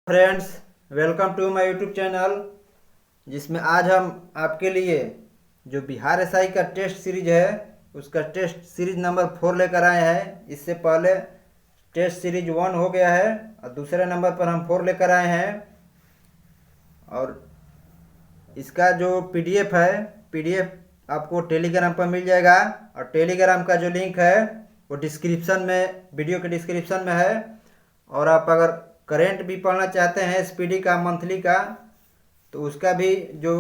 Friends, welcome to my YouTube channel, जिसमें आज हम आपके लिए जो बिहार एसआई का टेस्ट सीरीज है उसका टेस्ट सीरीज नंबर 4 लेकर आए हैं। इससे पहले टेस्ट सीरीज 1 हो गया है और दूसरे नंबर पर हम 4 लेकर आए हैं। और इसका जो पीडीएफ है, पीडीएफ आपको टेलीग्राम पर मिल जाएगा और टेलीग्राम का जो लिंक है वो डिस्क्रिप्शन में, वीडियो के डिस्क्रिप्शन में है। और आप अगर करेंट भी पढ़ना चाहते हैं एसपीडी का मंथली का, तो उसका भी जो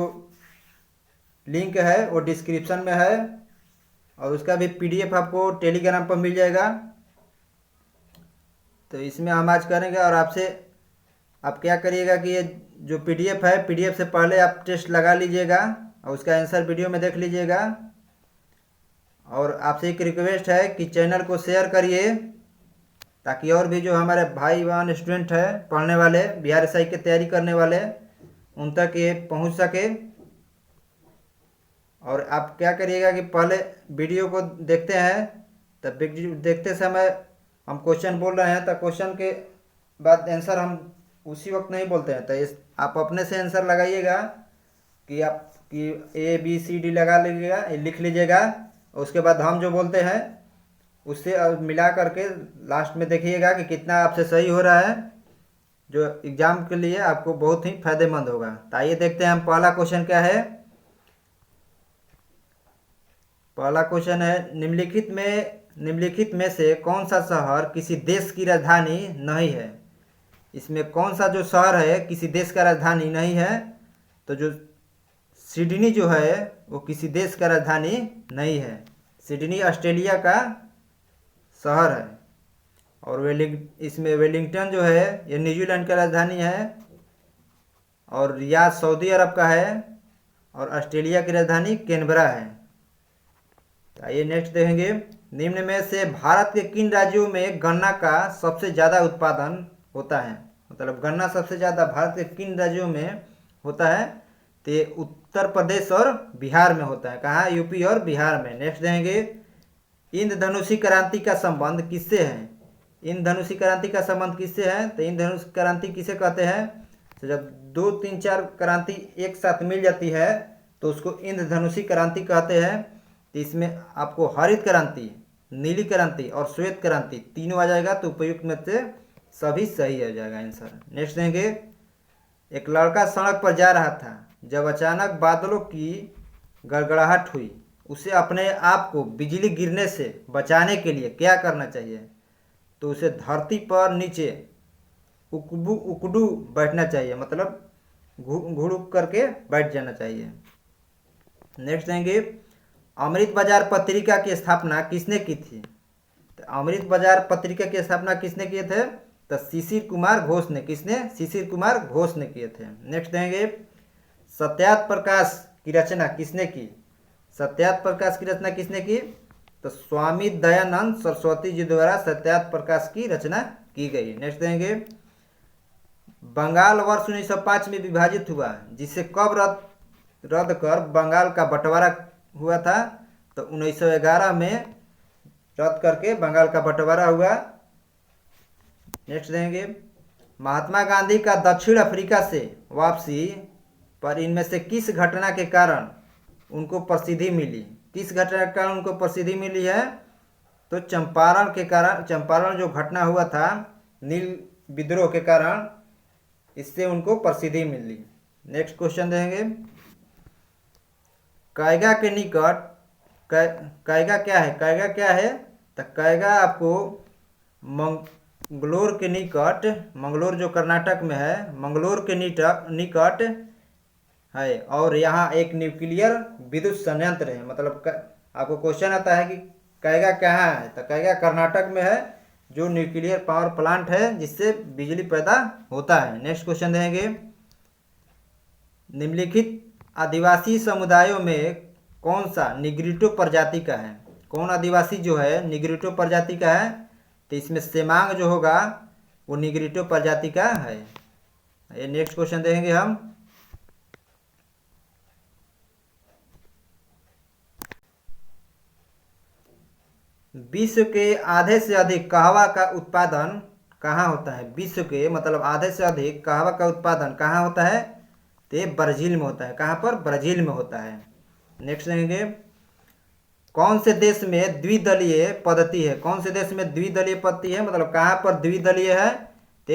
लिंक है वो डिस्क्रिप्शन में है और उसका भी पीडीएफ आपको टेलीग्राम पर मिल जाएगा। तो इसमें हम आज करेंगे और आपसे आप क्या करिएगा कि ये जो पीडीएफ है, पीडीएफ से पहले आप टेस्ट लगा लीजिएगा और उसका आंसर वीडियो में देख लीजिएगा। और आपसे एक रिक्वेस्ट है कि चैनल को शेयर करिए ताकि और भी जो हमारे भाई बहन स्टूडेंट हैं, पढ़ने वाले, बिहार एसआई की तैयारी करने वाले, उन तक ये पहुंच सके। और आप क्या करिएगा कि पहले वीडियो को देखते हैं, तब वीडियो देखते समय हम क्वेश्चन बोल रहे हैं तो क्वेश्चन के बाद आंसर हम उसी वक्त नहीं बोलते हैं। तो इस आप अपने से आंसर लगाइएगा कि आप कि ABCD लगा लीजिएगा, लिख लीजिएगा। उसके बाद हम जो बोलते हैं उससे मिला करके लास्ट में देखिएगा कि कितना आपसे सही हो रहा है, जो एग्जाम के लिए आपको बहुत ही फायदेमंद होगा। तो आइए देखते हैं हम पहला क्वेश्चन क्या है। पहला क्वेश्चन है, निम्नलिखित में से कौन सा शहर किसी देश की राजधानी नहीं है। इसमें कौन सा जो शहर है किसी देश का राजधानी नहीं है। तो जो सिडनी जो है वो किसी देश का राजधानी नहीं है। सिडनी ऑस्ट्रेलिया का शहर है। और इसमें वेलिंगटन जो है ये न्यूजीलैंड का राजधानी है। और रियाद सऊदी अरब का है। और ऑस्ट्रेलिया की राजधानी कैनबरा है। तो आइए नेक्स्ट देखेंगे, निम्न में से भारत के किन राज्यों में गन्ना का सबसे ज़्यादा उत्पादन होता है। मतलब गन्ना सबसे ज़्यादा भारत के किन राज्यों में होता है। तो ये उत्तर प्रदेश और बिहार में होता है। कहाँ? यूपी और बिहार में। नेक्स्ट देखेंगे, इंद्रधनुषी क्रांति का संबंध किससे है। इंद्रधनुषी क्रांति का संबंध किससे है। तो इंद्रधनुष क्रांति किसे कहते हैं। तो जब 2, 3, 4 क्रांति एक साथ मिल जाती है तो उसको इंद्रधनुषी क्रांति कहते हैं। तो इसमें आपको हरित क्रांति, नीली क्रांति और श्वेत क्रांति तीनों आ जाएगा। तो उपयुक्त में से सभी सही हो जाएगा आंसर। नेक्स्ट देंगे, एक लड़का सड़क पर जा रहा था जब अचानक बादलों की गड़गड़ाहट हुई। उसे अपने आप को बिजली गिरने से बचाने के लिए क्या करना चाहिए। तो उसे धरती पर नीचे उकड़ू बैठना चाहिए, मतलब घुड़ुक करके बैठ जाना चाहिए। नेक्स्ट देंगे, अमृत बाजार पत्रिका की स्थापना किसने की थी। तो अमृत बाजार पत्रिका की स्थापना किसने किए थे। तो शिशिर कुमार घोष ने। किसने? शिशिर कुमार घोष ने किए थे। नेक्स्ट देंगे, सत्यार्थ प्रकाश की रचना किसने की। सत्यार्थ प्रकाश की रचना किसने की। तो स्वामी दयानंद सरस्वती जी द्वारा सत्यार्थ प्रकाश की रचना की गई। नेक्स्ट देंगे, बंगाल वर्ष 1905 में विभाजित हुआ, जिसे कब रद्द कर बंगाल का बंटवारा हुआ था। तो 1911 में रद्द करके बंगाल का बंटवारा हुआ। नेक्स्ट देंगे, महात्मा गांधी का दक्षिण अफ्रीका से वापसी पर इनमें से किस घटना के कारण उनको प्रसिद्धि मिली। किस घटना के कारण उनको प्रसिद्धि मिली है। तो चंपारण के कारण, चंपारण जो घटना हुआ था नील विद्रोह के कारण, इससे उनको प्रसिद्धि मिली। नेक्स्ट क्वेश्चन देंगे, कैगा के निकट कैगा क्या है। कैगा क्या है। तो कैगा आपको मंगलोर के निकट, मंगलोर जो कर्नाटक में है, मंगलोर के निकट है। और यहाँ एक न्यूक्लियर विद्युत संयंत्र है। मतलब आपको क्वेश्चन आता है कि कैगा कहाँ है। तो कैगा कर्नाटक में है, जो न्यूक्लियर पावर प्लांट है जिससे बिजली पैदा होता है। नेक्स्ट क्वेश्चन देंगे, निम्नलिखित आदिवासी समुदायों में कौन सा निग्रिटो प्रजाति का है। कौन आदिवासी जो है निग्रिटो प्रजाति का है। तो इसमें सेमांग जो होगा वो निग्रिटो प्रजाति का है। ये नेक्स्ट क्वेश्चन देखेंगे हम, विश्व के आधे से अधिक कहवा का उत्पादन कहाँ होता है? विश्व के मतलब आधे से अधिक कहवा का उत्पादन कहाँ होता है? तो ये ब्राजील में होता है। कहाँ पर? ब्राजील में होता है। नेक्स्ट देखेंगे, कौन से देश में द्विदलीय पद्धति है? कौन से देश में द्विदलीय पद्धति है, मतलब कहाँ पर द्विदलीय है? तो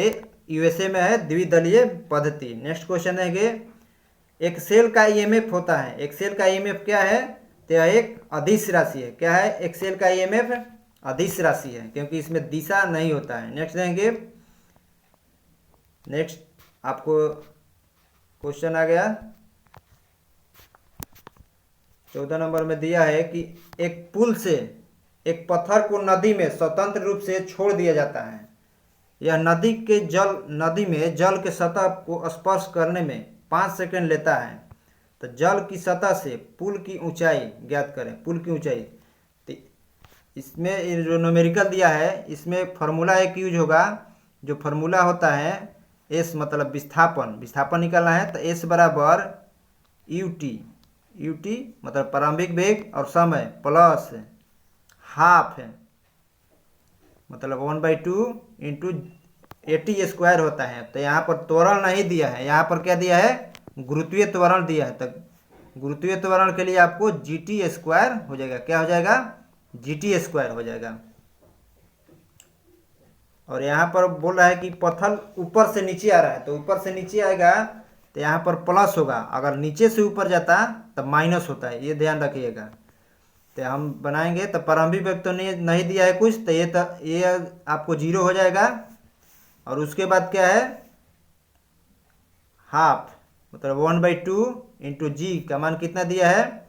यूएसए में है द्विदलीय पद्धति। नेक्स्ट क्वेश्चन देंगे, एक सेल का ईएमएफ होता है। एक सेल का ईएमएफ क्या है? तो एक अदिश राशि है। क्या है? एक सेल का ईएमएफ अदिश राशि है, क्योंकि इसमें दिशा नहीं होता है। नेक्स्ट देंगे, नेक्स्ट आपको क्वेश्चन आ गया 14 नंबर में दिया है कि एक पुल से एक पत्थर को नदी में स्वतंत्र रूप से छोड़ दिया जाता है। यह नदी में जल के सतह को स्पर्श करने में 5 सेकंड लेता है। तो जल की सतह से पुल की ऊंचाई ज्ञात करें। पुल की ऊंचाई, तो इसमें जो न्यूमेरिकल दिया है इसमें फार्मूला एक यूज होगा। जो फार्मूला होता है एस मतलब विस्थापन निकालना है। तो एस बराबर यूटी मतलब प्रारंभिक वेग और समय प्लस हाफ है, मतलब 1/2 इंटू 80 स्क्वायर होता है। तो यहाँ पर त्वरण नहीं दिया है, यहाँ पर क्या दिया है? गुरुत्वीय त्वरण दिया है। तो गुरुत्वीय त्वरण के लिए आपको GT स्क्वायर हो जाएगा। क्या हो जाएगा? GT स्क्वायर हो जाएगा। और यहाँ पर बोल रहा है कि पत्थर ऊपर से नीचे आ रहा है, तो ऊपर से नीचे आएगा तो यहाँ पर प्लस होगा, अगर नीचे से ऊपर जाता तो माइनस होता है, ये ध्यान रखिएगा। तो हम बनाएंगे तो प्रारंभिक वेग तो नहीं दिया है कुछ, तो ये आपको 0 हो जाएगा। और उसके बाद क्या है? हाफ मतलब 1/2 इंटू जी का मान कितना दिया है?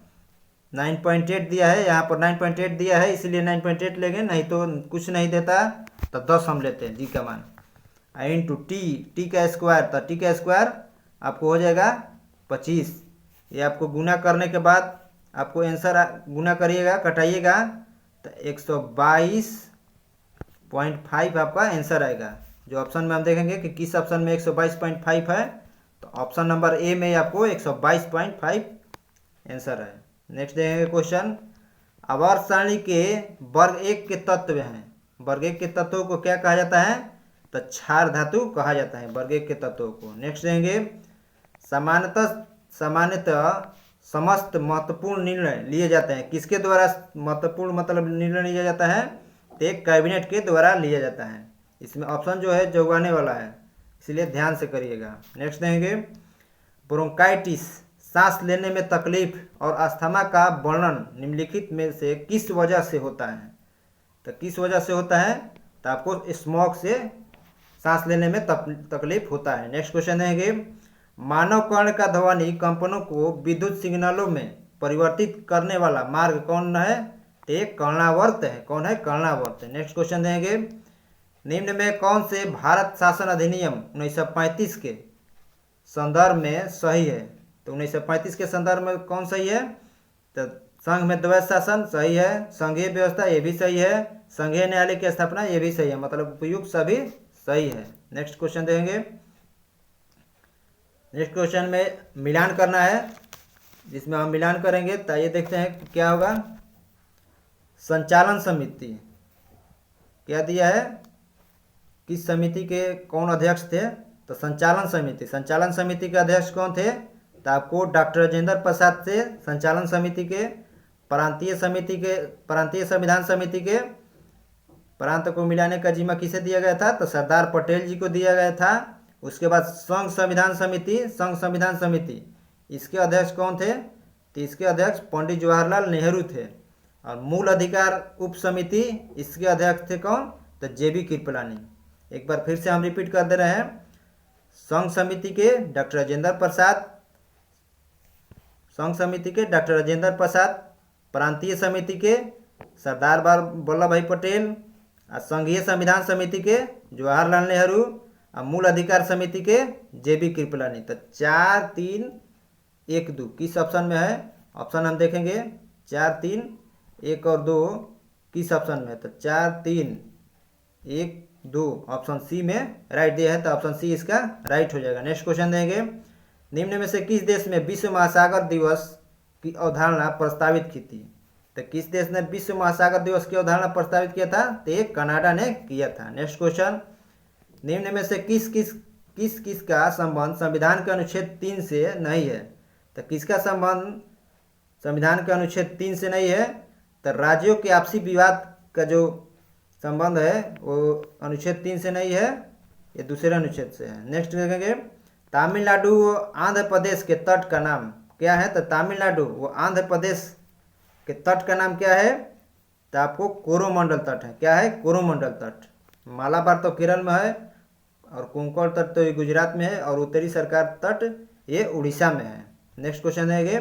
9.8 दिया है। यहाँ पर 9.8 दिया है इसलिए 9.8 लेंगे, नहीं तो कुछ नहीं देता तो 10 हम लेते हैं जी का मान। इंटू टी का स्क्वायर, तो टी का स्क्वायर आपको हो जाएगा 25। ये आपको गुना करने के बाद आपको आंसर गुना करिएगा, कटाइएगा तो 122.5 आपका आंसर आएगा। जो ऑप्शन में हम देखेंगे कि किस ऑप्शन में 122.5 है, तो ऑप्शन नंबर ए में आपको 122.5 आंसर है। नेक्स्ट देखेंगे क्वेश्चन, आवर्त सारणी के वर्ग 1 के तत्व हैं। वर्ग 1 के तत्वों को क्या कहा जाता है? तो क्षार धातु कहा जाता है वर्ग 1 के तत्वों को। नेक्स्ट देखेंगे, सामान्यतः समस्त महत्वपूर्ण निर्णय लिए जाते हैं। किसके द्वारा महत्वपूर्ण मतलब निर्णय लिया जाता है? तो एक कैबिनेट के द्वारा लिया जाता है। इसमें ऑप्शन जो है जोगाने वाला है, इसलिए ध्यान से करिएगा। नेक्स्ट देखेंगे, ब्रोंकाइटिस सांस लेने में तकलीफ और अस्थमा का वर्णन निम्नलिखित में से किस वजह से होता है? तो किस वजह से होता है? तो आपको स्मोक से सांस लेने में तकलीफ होता है। नेक्स्ट क्वेश्चन देंगे, मानव कर्ण का ध्वनि कंपनों को विद्युत सिग्नलों में परिवर्तित करने वाला मार्ग कौन है? तो एक कर्णावर्त है। कौन है? कर्णावर्त है। नेक्स्ट क्वेश्चन देंगे, निम्न में कौन से भारत शासन अधिनियम 1935 के संदर्भ में सही है? तो 1935 के संदर्भ में कौन सही है? तो संघ में द्वैध शासन सही है, संघीय व्यवस्था ये भी सही है, संघीय न्यायालय की स्थापना ये भी सही है, मतलब उपयुक्त सभी सही है। नेक्स्ट क्वेश्चन देंगे, नेक्स्ट क्वेश्चन में मिलान करना है, जिसमें हम मिलान करेंगे। तो ये देखते हैं क्या होगा। संचालन समिति क्या दिया है? किस समिति के कौन अध्यक्ष थे? तो संचालन समिति के अध्यक्ष कौन थे? तो आपको डॉक्टर राजेंद्र प्रसाद से संचालन समिति के, प्रांतीय संविधान समिति के प्रांत को मिलाने का जिम्मा किसे दिया गया था? तो सरदार पटेल जी को दिया गया था। उसके बाद संघ संविधान समिति इसके अध्यक्ष कौन थे? तो इसके अध्यक्ष पंडित जवाहरलाल नेहरू थे। और मूल अधिकार उप समिति इसके अध्यक्ष थे कौन? तो JB कृपलानी। एक बार फिर से हम रिपीट कर दे रहे हैं, संघ समिति के डॉक्टर राजेंद्र प्रसाद, प्रांतीय समिति के सरदार वल्लभ भाई पटेल, और संघीय संविधान समिति के जवाहरलाल नेहरू, और मूल अधिकार समिति के JB कृपलानी। तो 4, 3, 1, 2 किस ऑप्शन में है? ऑप्शन हम देखेंगे 4, 3, 1 और 2 किस ऑप्शन में है? तो 4, 3, 1, 2 ऑप्शन सी में राइट दिया है, तो ऑप्शन सी इसका राइट हो जाएगा। नेक्स्ट क्वेश्चन देंगे, निम्न में से किस देश में विश्व महासागर दिवस की अवधारणा प्रस्तावित की थी? तो किस देश ने विश्व महासागर दिवस की अवधारणा प्रस्तावित किया था? तो ये कनाडा ने किया था। नेक्स्ट क्वेश्चन, निम्न में से किस का संबंध संविधान के अनुच्छेद 3 से नहीं है? तो किसका संबंध संविधान के अनुच्छेद 3 से नहीं है? तो राज्यों के आपसी विवाद का जो संबंध है वो अनुच्छेद 3 से नहीं है, ये दूसरे अनुच्छेद से है। नेक्स्ट देखेंगे, तमिलनाडु व आंध्र प्रदेश के तट का नाम क्या है? तो तमिलनाडु वो आंध्र प्रदेश के तट का नाम क्या है? तो आपको कोरोमंडल तट है। क्या है? कोरोमंडल तट। मालाबार तो केरल में है और कोंकण तट तो ये गुजरात में है और उत्तरी सरकार तट ये उड़ीसा में है। नेक्स्ट क्वेश्चन है,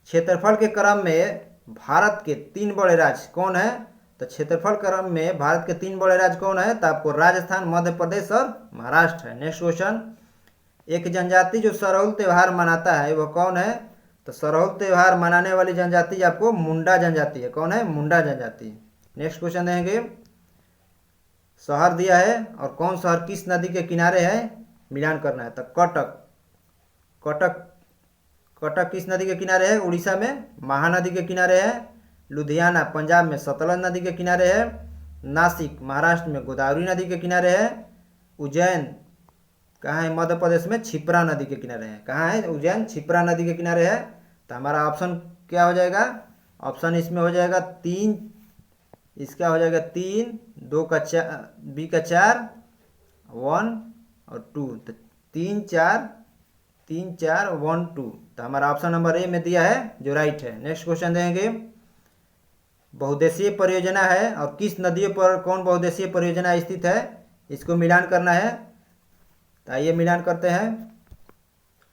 क्षेत्रफल के क्रम में भारत के 3 बड़े राज्य कौन है? तो क्षेत्रफल क्रम में भारत के 3 बड़े राज्य कौन है? तो आपको राजस्थान, मध्य प्रदेश और महाराष्ट्र है। नेक्स्ट क्वेश्चन, एक जनजाति जो सरहुल त्यौहार मनाता है वो कौन है? तो सरहुल त्यौहार मनाने वाली जनजाति आपको मुंडा जनजाति है। कौन है? मुंडा जनजाति। नेक्स्ट क्वेश्चन देंगे, शहर दिया है और कौन शहर किस नदी के किनारे है? मिलान करना है। तो कटक। कटक किस नदी के किनारे है? उड़ीसा में महानदी के किनारे है। लुधियाना पंजाब में सतलज नदी के किनारे है। नासिक महाराष्ट्र में गोदावरी नदी के किनारे है। उज्जैन कहाँ है? मध्य प्रदेश में क्षिप्रा नदी के किनारे है। कहाँ है? उज्जैन क्षिप्रा नदी के किनारे है। तो हमारा ऑप्शन क्या हो जाएगा? ऑप्शन इसमें हो जाएगा 3, इसका हो जाएगा 3, 2 का 4, बी का 4, 1 और 2। तो 3 4 3 4 1 2। तो हमारा ऑप्शन नंबर ए में दिया है जो राइट है। नेक्स्ट क्वेश्चन देंगे, बहुउद्देशीय परियोजना है और किस नदियों पर कौन बहुउद्देशीय परियोजना स्थित है? इसको मिलान करना है। तो आइए मिलान करते हैं।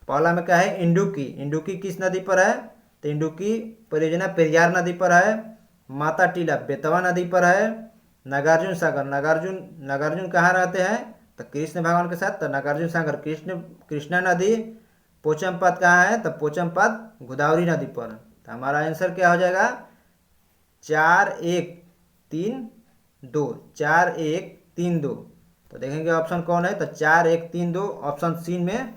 पहला में क्या है? इंडुकी। इंडुकी किस नदी पर है? तो इंडुकी परियोजना पेरियार नदी पर है। माता टीला बेतवा नदी पर है। नागार्जुन सागर, नागार्जुन कहाँ रहते हैं? तो कृष्ण भगवान के साथ। तो नागार्जुन सागर कृष्णा नदी। पोचमपत कहाँ है? तो पोचमपत गोदावरी नदी पर। तो हमारा आंसर क्या हो जाएगा? 4 1 3 2। 4 1 3 2। तो देखेंगे ऑप्शन कौन है? तो 4 1 3 2 ऑप्शन सी में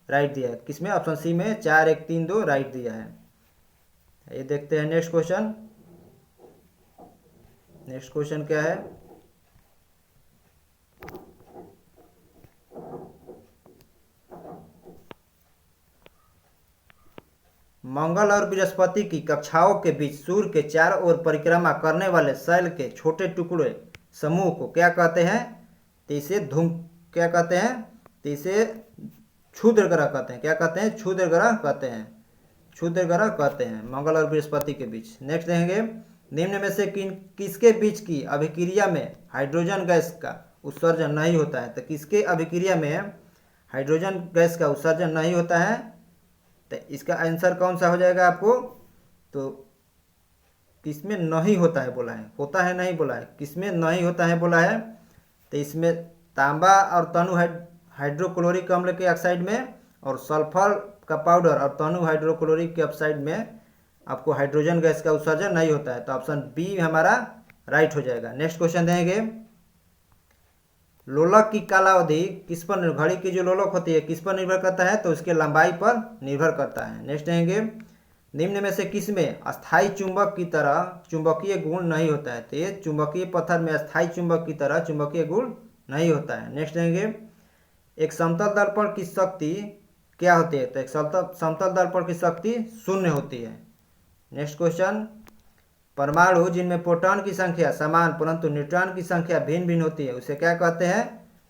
राइट दिया है। किसमें? ऑप्शन सी में 4 1 3 2 राइट दिया है। ये देखते हैं नेक्स्ट क्वेश्चन। नेक्स्ट क्वेश्चन क्या है? मंगल और बृहस्पति की कक्षाओं के बीच सूर्य के चारों ओर परिक्रमा करने वाले शैल के छोटे टुकड़े समूह को क्या कहते हैं? तो इसे क्या कहते हैं? तो इसे क्षुद्र ग्रह कहते हैं। क्या कहते हैं? क्षुद्र ग्रह कहते हैं। क्षुद्र ग्रह कहते हैं मंगल और बृहस्पति के बीच। नेक्स्ट देखेंगे, निम्न में से किसके बीच की अभिक्रिया में हाइड्रोजन गैस का उत्सर्जन नहीं होता है? तो किसके अभिक्रिया में हाइड्रोजन गैस का उत्सर्जन नहीं होता है? तो इसका आंसर कौन सा हो जाएगा आपको? तो किसमें नहीं होता है बोला है, होता है नहीं बोला है, किसमें नहीं होता है बोला है? तो इसमें तांबा और तनु हाइड्रोक्लोरिक अम्ल के ऑक्साइड में और सल्फर का पाउडर और तनु हाइड्रोक्लोरिक के ऑक्साइड में आपको हाइड्रोजन गैस का उत्सर्जन नहीं होता है। तो ऑप्शन बी हमारा राइट हो जाएगा। नेक्स्ट क्वेश्चन देंगे, लोलक की कालावधि किस पर, घड़ी की जो लोलक होती है किस पर निर्भर करता है? तो उसके लंबाई पर निर्भर करता है। नेक्स्ट देंगे, निम्न में से किसमें अस्थायी चुंबक की तरह चुंबकीय गुण नहीं होता है? तो ये चुंबकीय पत्थर में अस्थायी चुंबक की तरह चुंबकीय गुण नहीं होता है। नेक्स्ट देंगे, एक समतल दर्पण की शक्ति क्या होती है? तो एक समतल दर्पण की शक्ति 0 होती है। नेक्स्ट क्वेश्चन, परमाणु जिनमें प्रोटॉन की संख्या समान परंतु न्यूट्रॉन की संख्या भिन्न भिन्न होती है उसे क्या कहते हैं?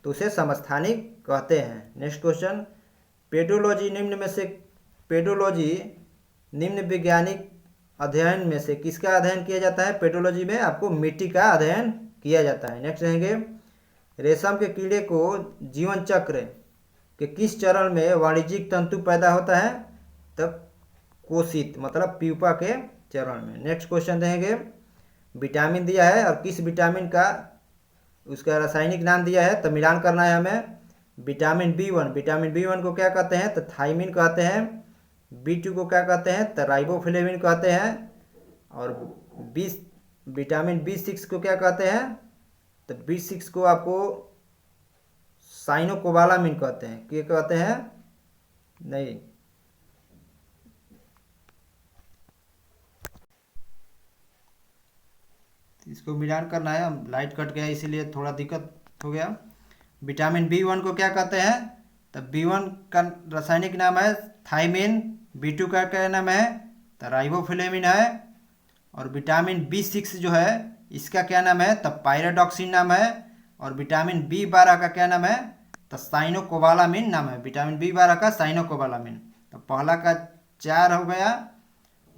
तो उसे समस्थानिक कहते हैं। नेक्स्ट क्वेश्चन, पेडोलॉजी निम्न वैज्ञानिक अध्ययन में से किसका अध्ययन किया जाता है? पेडोलॉजी में आपको मिट्टी का अध्ययन किया जाता है। नेक्स्ट रहेंगे, रेशम के कीड़े को जीवन चक्र के किस चरण में वाणिज्यिक तंतु पैदा होता है? तब कोशित मतलब प्यूपा के चरण में। नेक्स्ट क्वेश्चन देंगे, विटामिन दिया है और किस विटामिन का उसका रासायनिक नाम दिया है? तो मिलान करना है हमें। विटामिन बी वन को क्या कहते हैं? तो थाइमिन कहते हैं। B2 को क्या कहते हैं? तो राइबोफ्लेविन कहते हैं। और विटामिन B6 को क्या कहते हैं? तो B6 को आपको साइनोकोबालामिन कहते हैं। क्या कहते हैं? नहीं, इसको मिलान करना है। हम लाइट कट गया इसीलिए थोड़ा दिक्कत हो गया। विटामिन B1 को क्या कहते हैं? तो B1 का रासायनिक नाम है थायमिन, B2 का क्या नाम है? तो राइबोफ्लेविन है, और विटामिन B6 जो है इसका क्या नाम है? तो पायरोडॉक्सिन नाम है, और विटामिन B12 का क्या नाम है? तो साइनोकोबालामिन नाम है, विटामिन B12 का साइनोकोबालामिन। तो पहला का 4 हो गया,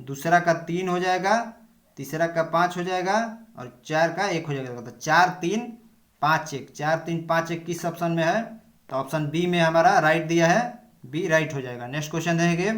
दूसरा का 3 हो जाएगा, तीसरा का 5 हो जाएगा, और 4 का 1 हो जाएगा। तो 4 3 5 1, 4 3 5 1 किस ऑप्शन में है? तो ऑप्शन बी में हमारा राइट दिया है, बी राइट हो जाएगा। नेक्स्ट क्वेश्चन देखेंगे।